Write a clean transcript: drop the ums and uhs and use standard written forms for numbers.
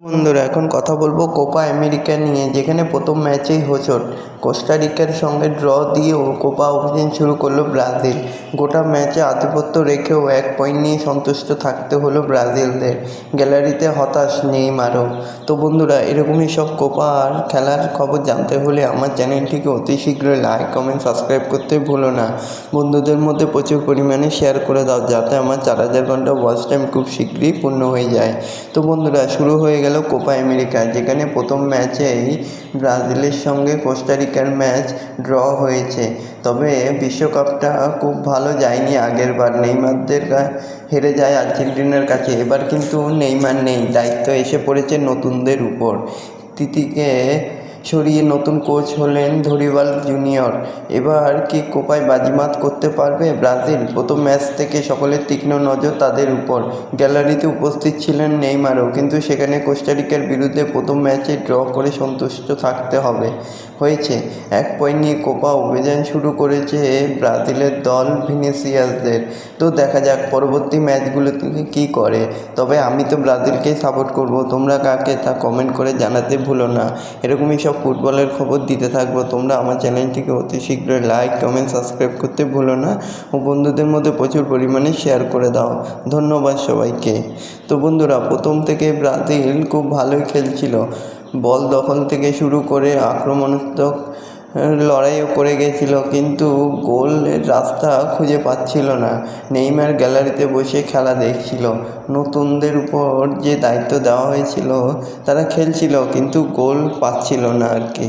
বন্ধুরা, এখন কথা বলবো কোপা আমেরিকা নিয়ে, যেখানে প্রথম ম্যাচেই হোঁচট। কোস্টারিকার সঙ্গে ড্র দিয়েও কোপা অভিযান শুরু করলো ব্রাজিল। গোটা ম্যাচে আধিপত্য রেখেও 1 পয়েন্ট নিয়ে সন্তুষ্ট থাকতে হলো ব্রাজিলদের। গ্যালারিতে হতাশ নেইমারও। তো বন্ধুরা, এরকমই সব কোপার খেলার খবর জানতে হলে আমার চ্যানেলটিকে অতি শীঘ্রই লাইক, কমেন্ট, সাবস্ক্রাইব করতে ভুলো না। বন্ধুদের মধ্যে প্রচুর পরিমাণে শেয়ার করে দাও, যাতে আমার 4000 ঘন্টা ওয়াচ টাইম খুব শীঘ্রই পূর্ণ হয়ে যায়। তো বন্ধুরা, শুরু হয়ে গেল কোপা আমেরিকা, যেখানে প্রথম ম্যাচেই ব্রাজিলের সঙ্গে কোস্টারিকার ম্যাচ ড্র হয়েছে। তবে বিশ্বকাপটা খুব ভালো যায়নি আগের বার, নেইমারদের হেরে যায় আর্জেন্টিনার কাছে। এবার কিন্তু নেইমার নেই, দায়িত্ব এসে পড়েছে নতুনদের উপর। তিতিকে সরিয়ে নতুন কোচ হলেন ধরিবাল জুনিয়র। এবার কি কোপায় বাজিমাত করতে পারবে ব্রাজিল? প্রথম ম্যাচ থেকে সকলের তীক্ষ্ণ নজর তাদের উপর। গ্যালারিতে উপস্থিত ছিলেন নেইমারও, কিন্তু সেখানে কোস্টারিকার বিরুদ্ধে প্রথম ম্যাচে ড্র করে সন্তুষ্ট থাকতে হয়েছে। 1 পয়েন্ট নিয়ে কোপা অভিযান শুরু করেছে ব্রাজিলের দল ভিনিসিয়াসদের। তো দেখা যাক পরবর্তী ম্যাচগুলো থেকে কী করে। তবে আমি তো ব্রাজিলকেই সাপোর্ট করব, তোমরা কাকে তা কমেন্ট করে জানাতে ভুলো না। এরকমই সব ফুটবলের খবর দিতে থাকবো। তোমরা আমার চ্যানেলটিকে অতি শীঘ্রই লাইক, কমেন্ট, সাবস্ক্রাইব করতে ভুলো না ও বন্ধুদের মধ্যে প্রচুর পরিমাণে শেয়ার করে দাও। ধন্যবাদ সবাইকে। তো বন্ধুরা, প্রথম থেকে ব্রাজিল খুব ভালোই খেলছিল। বল দখল থেকে শুরু করে আক্রমণাত্মক লড়াইও করে গেছিল, কিন্তু গোলের রাস্তা খুঁজে পাচ্ছিল না। নেইমার গ্যালারিতে বসে খেলা দেখছিল। নতুনদের উপর যে দায়িত্ব দেওয়া হয়েছিল, তারা খেলছিল কিন্তু গোল পাচ্ছিল না আর কি।